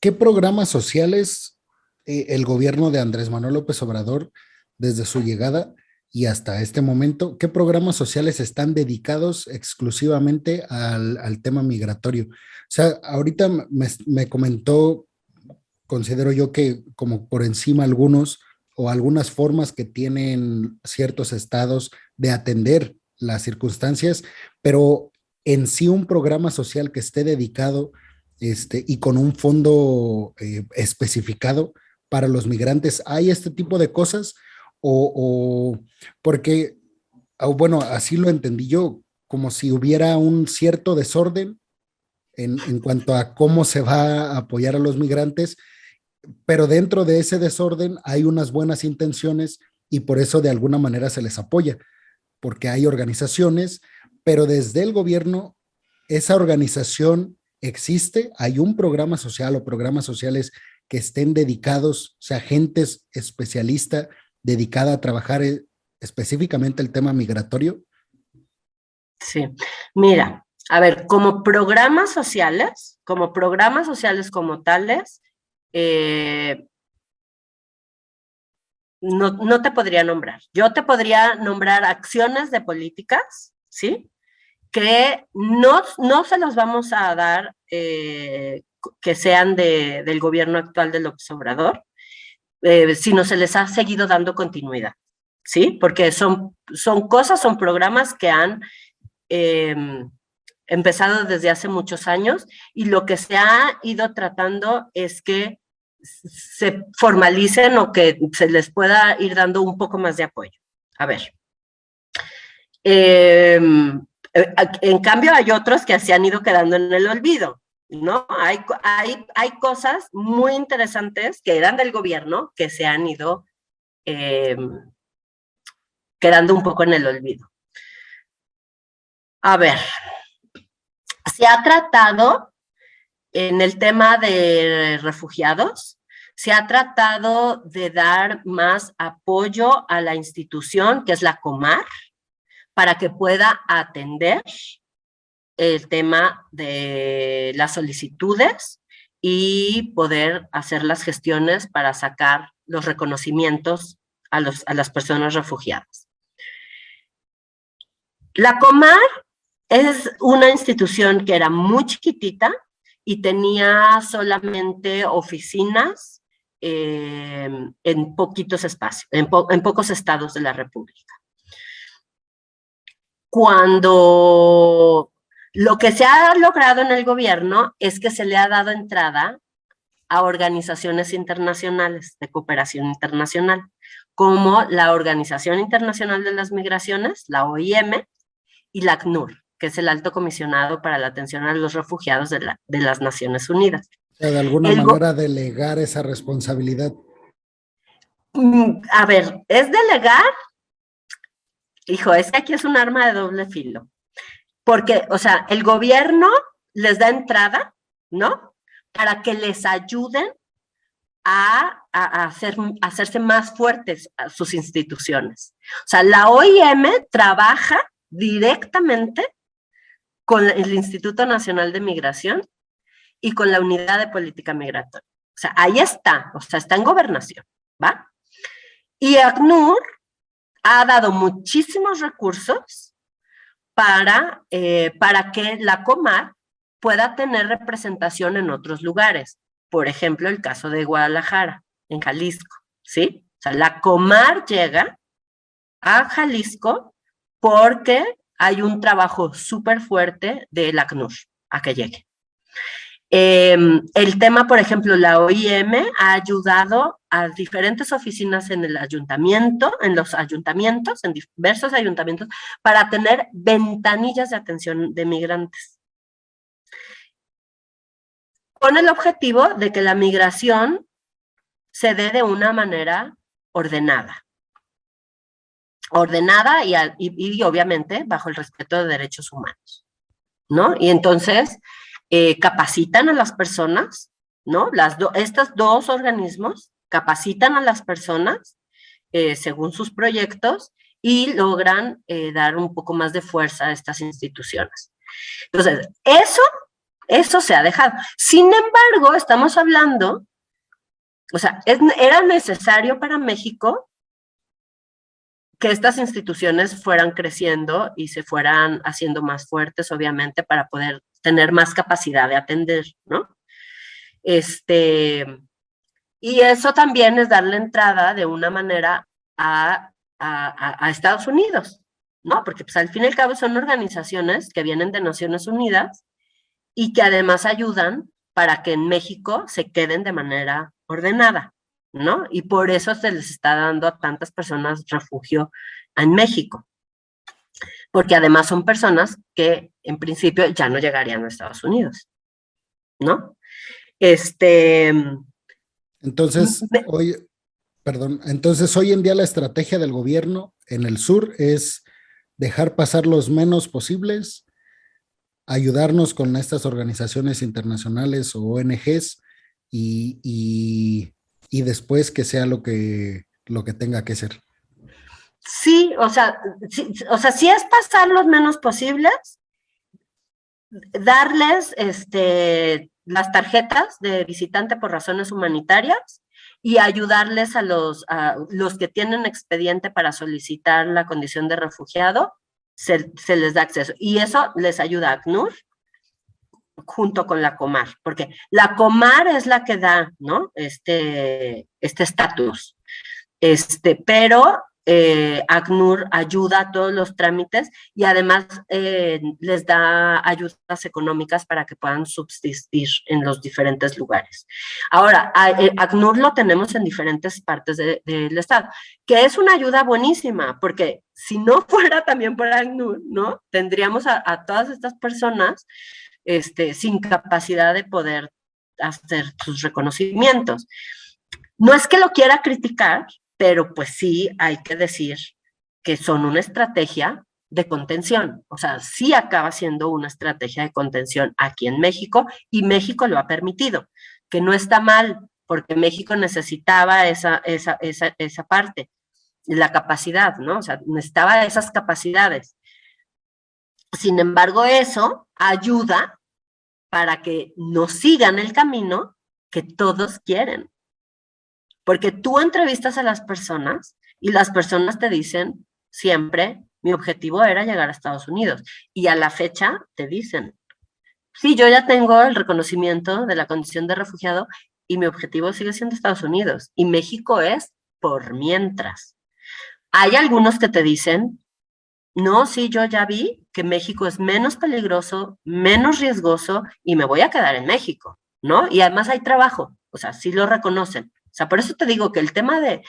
¿qué programas sociales el gobierno de Andrés Manuel López Obrador, desde su llegada y hasta este momento, qué programas sociales están dedicados exclusivamente al tema migratorio? O sea, ahorita me comentó, considero yo que como por encima algunos o algunas formas que tienen ciertos estados de atender las circunstancias, pero en sí un programa social que esté dedicado y con un fondo especificado para los migrantes, ¿hay este tipo de cosas? O porque, bueno, así lo entendí yo, como si hubiera un cierto desorden en cuanto a cómo se va a apoyar a los migrantes, pero dentro de ese desorden hay unas buenas intenciones y por eso de alguna manera se les apoya, porque hay organizaciones, pero desde el gobierno esa organización existe, hay un programa social o programas sociales que estén dedicados, o sea, gente especialista dedicada a trabajar específicamente el tema migratorio. Sí, mira, a ver, como programas sociales como tales, no te podría nombrar. Yo te podría nombrar acciones de políticas, ¿sí? Que no se los vamos a dar que sean del gobierno actual de López Obrador, sino se les ha seguido dando continuidad, ¿sí? Porque son programas que han eh, empezado desde hace muchos años y lo que se ha ido tratando es que se formalicen o que se les pueda ir dando un poco más de apoyo. A ver. En cambio, hay otros que se han ido quedando en el olvido, ¿no? Hay cosas muy interesantes que eran del gobierno que se han ido quedando un poco en el olvido. A ver, se ha tratado en el tema de refugiados, se ha tratado de dar más apoyo a la institución, que es la Comar, para que pueda atender el tema de las solicitudes y poder hacer las gestiones para sacar los reconocimientos a las personas refugiadas. La Comar es una institución que era muy chiquitita y tenía solamente oficinas en poquitos espacios, en pocos estados de la República. Cuando lo que se ha logrado en el gobierno es que se le ha dado entrada a organizaciones internacionales de cooperación internacional, como la Organización Internacional de las Migraciones, la OIM, y la ACNUR, que es el Alto Comisionado para la Atención a los Refugiados de las Naciones Unidas. O sea, de alguna manera delegar esa responsabilidad. A ver, ¿es delegar? Hijo, es que aquí es un arma de doble filo. Porque, o sea, el gobierno les da entrada, ¿no? Para que les ayuden a hacerse más fuertes a sus instituciones. O sea, la OIM trabaja directamente con el Instituto Nacional de Migración y con la Unidad de Política Migratoria. O sea, ahí está, o sea, está en gobernación, ¿va? Y ACNUR ha dado muchísimos recursos para que la Comar pueda tener representación en otros lugares. Por ejemplo, el caso de Guadalajara, en Jalisco, ¿sí? O sea, la Comar llega a Jalisco porque hay un trabajo súper fuerte del ACNUR a que llegue. El tema, por ejemplo, la OIM ha ayudado a diferentes oficinas en el ayuntamiento, en los ayuntamientos, en diversos ayuntamientos, para tener ventanillas de atención de migrantes. Con el objetivo de que la migración se dé de una manera ordenada. Ordenada y obviamente bajo el respeto de derechos humanos, ¿no? Y entonces capacitan a las personas, ¿no? Estos dos organismos capacitan a las personas según sus proyectos y logran dar un poco más de fuerza a estas instituciones. Entonces, eso Eso se ha dejado. Sin embargo, estamos hablando, o sea, era necesario para México que estas instituciones fueran creciendo y se fueran haciendo más fuertes, obviamente, para poder tener más capacidad de atender, ¿no? Y eso también es darle entrada de una manera a Estados Unidos, ¿no? Porque pues al fin y al cabo son organizaciones que vienen de Naciones Unidas y que además ayudan para que en México se queden de manera ordenada, ¿no? Y por eso se les está dando a tantas personas refugio en México, porque además son personas que en principio ya no llegarían a Estados Unidos, ¿no? Entonces, hoy en día la estrategia del gobierno en el sur es dejar pasar los menos posibles, ayudarnos con estas organizaciones internacionales o ONGs y después que sea lo que tenga que ser. Sí, sí es pasar los menos posibles, darles las tarjetas de visitante por razones humanitarias y ayudarles a los que tienen expediente para solicitar la condición de refugiado, se les da acceso. Y eso les ayuda a ACNUR junto con la Comar, porque la Comar es la que da, ¿no? Este estatus. Pero ACNUR ayuda a todos los trámites y además les da ayudas económicas para que puedan subsistir en los diferentes lugares. Ahora, ACNUR lo tenemos en diferentes partes del estado, que es una ayuda buenísima, porque si no fuera también por ACNUR, ¿no? Tendríamos a todas estas personas sin capacidad de poder hacer sus reconocimientos. No es que lo quiera criticar, pero pues sí hay que decir que son una estrategia de contención. O sea, sí acaba siendo una estrategia de contención aquí en México y México lo ha permitido, que no está mal, porque México necesitaba esa parte, la capacidad, ¿no? O sea, necesitaba esas capacidades. Sin embargo, eso ayuda para que nos sigan el camino que todos quieren. Porque tú entrevistas a las personas y las personas te dicen siempre, mi objetivo era llegar a Estados Unidos. Y a la fecha te dicen, sí, yo ya tengo el reconocimiento de la condición de refugiado y mi objetivo sigue siendo Estados Unidos. Y México es por mientras. Hay algunos que te dicen, no, sí, yo ya vi que México es menos peligroso, menos riesgoso y me voy a quedar en México, ¿no? Y además hay trabajo, o sea, sí lo reconocen. O sea, por eso te digo que el tema de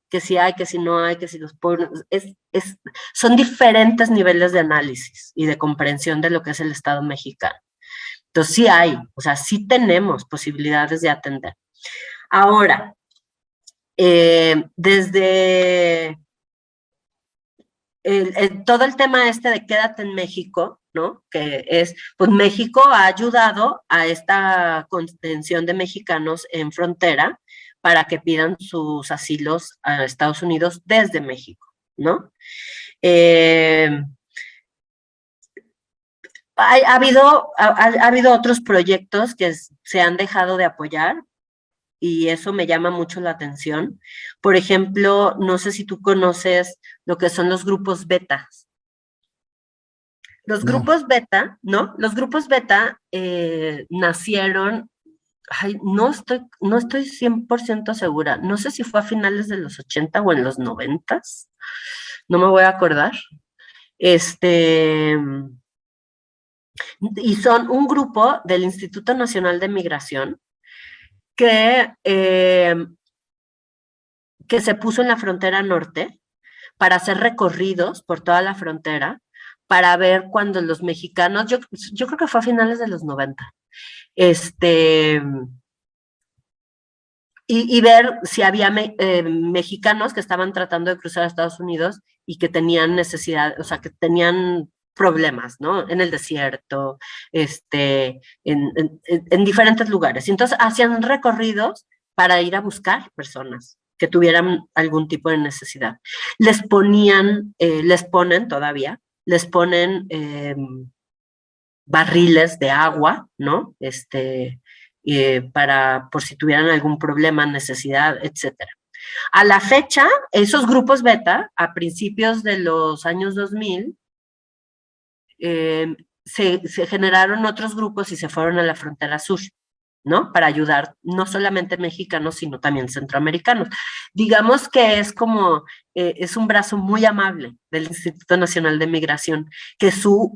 que si hay, que si no hay, que si los pueblos, son diferentes niveles de análisis y de comprensión de lo que es el Estado mexicano. Entonces sí hay, o sea, sí tenemos posibilidades de atender. Ahora, desde todo el tema de quédate en México, ¿no? Que es, pues México ha ayudado a esta contención de mexicanos en frontera para que pidan sus asilos a Estados Unidos desde México, ¿no? Ha habido otros proyectos que se han dejado de apoyar y eso me llama mucho la atención. Por ejemplo, no sé si tú conoces lo que son los grupos betas. Los No, grupos beta, ¿no? Los grupos beta nacieron, no estoy 100% segura, no sé si fue a finales de los 80 o en los 90, no me voy a acordar. Y son un grupo del Instituto Nacional de Migración que se puso en la frontera norte para hacer recorridos por toda la frontera, para ver cuando los mexicanos, yo creo que fue a finales de los 90, y ver si había mexicanos que estaban tratando de cruzar a Estados Unidos y que tenían necesidad, o sea, que tenían problemas, ¿no? En el desierto, en diferentes lugares. Y entonces hacían recorridos para ir a buscar personas que tuvieran algún tipo de necesidad. Les ponen todavía, les ponen barriles de agua, ¿no? Por si tuvieran algún problema, necesidad, etcétera. A la fecha, esos grupos beta, a principios de los años 2000, se generaron otros grupos y se fueron a la frontera sur, ¿no? Para ayudar no solamente mexicanos, sino también centroamericanos. Digamos que es como, es un brazo muy amable del Instituto Nacional de Migración, que su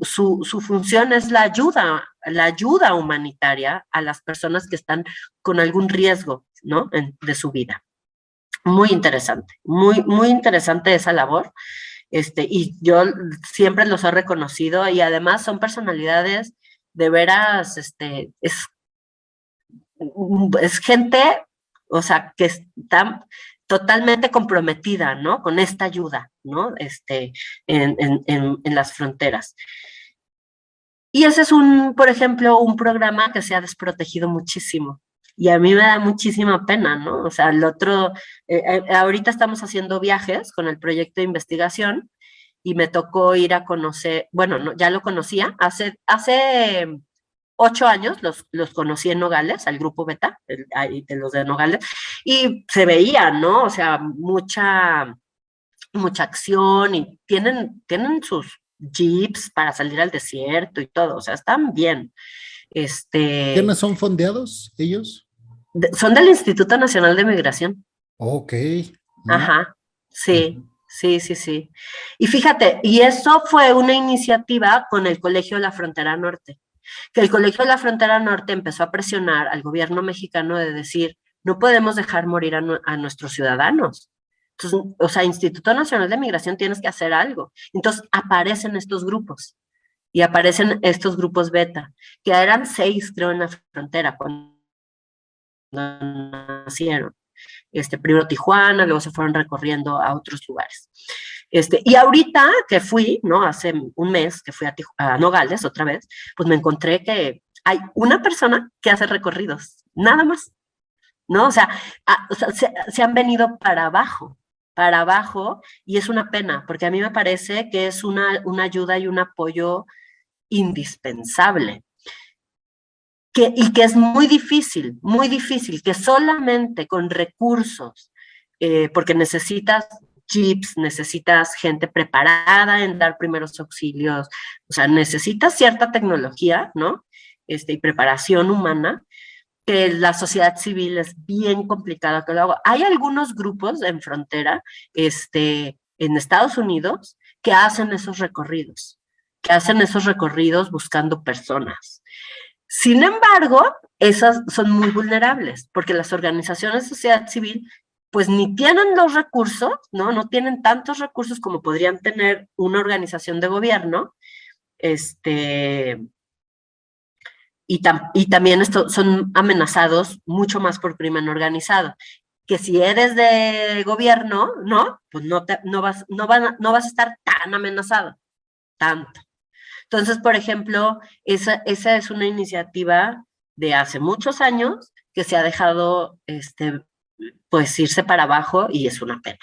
función es la ayuda humanitaria a las personas que están con algún riesgo, ¿no? De su vida. Muy interesante, muy interesante esa labor. Y yo siempre los he reconocido y además son personalidades de veras, es gente, o sea, que está totalmente comprometida, ¿no? Con esta ayuda, ¿no? En las fronteras. Y ese es por ejemplo, un programa que se ha desprotegido muchísimo. Y a mí me da muchísima pena, ¿no? O sea, ahorita estamos haciendo viajes con el proyecto de investigación y me tocó ir a conocer, bueno, no, ya lo conocía, hace 8 años los conocí en Nogales, al grupo Beta, de los de Nogales, y se veía, ¿no? O sea, mucha acción y tienen sus jeeps para salir al desierto y todo, o sea, están bien. ¿Quiénes son fondeados ellos? Son del Instituto Nacional de Migración. Ok. Ajá, sí, sí, sí, sí. Y fíjate, y eso fue una iniciativa con el Colegio de la Frontera Norte, que el Colegio de la Frontera Norte empezó a presionar al gobierno mexicano de decir, no podemos dejar morir a nuestros ciudadanos. Entonces, o sea, Instituto Nacional de Migración, tienes que hacer algo. Entonces aparecen estos grupos, y aparecen estos grupos beta, que eran 6, creo, en la frontera cuando nacieron. Primero Tijuana, luego se fueron recorriendo a otros lugares. Y ahorita que fui, ¿no? Hace un mes que fui a Nogales otra vez, pues me encontré que hay una persona que hace recorridos, nada más, ¿no? O sea, se han venido para abajo, y es una pena, porque a mí me parece que es una ayuda y un apoyo indispensable. Y que es muy difícil, que solamente con recursos, porque necesitas jeeps, necesitas gente preparada en dar primeros auxilios, o sea, necesitas cierta tecnología, ¿no? Y preparación humana, que la sociedad civil es bien complicada que lo haga. Hay algunos grupos en frontera, en Estados Unidos, que hacen esos recorridos buscando personas. Sin embargo, esas son muy vulnerables, porque las organizaciones de sociedad civil pues ni tienen los recursos, ¿no? No tienen tantos recursos como podrían tener una organización de gobierno, y también son amenazados mucho más por crimen organizado, que si eres de gobierno, ¿no? Pues no vas a estar tan amenazado, tanto. Entonces, por ejemplo, esa es una iniciativa de hace muchos años que se ha dejado, pues, irse para abajo, y es una pena.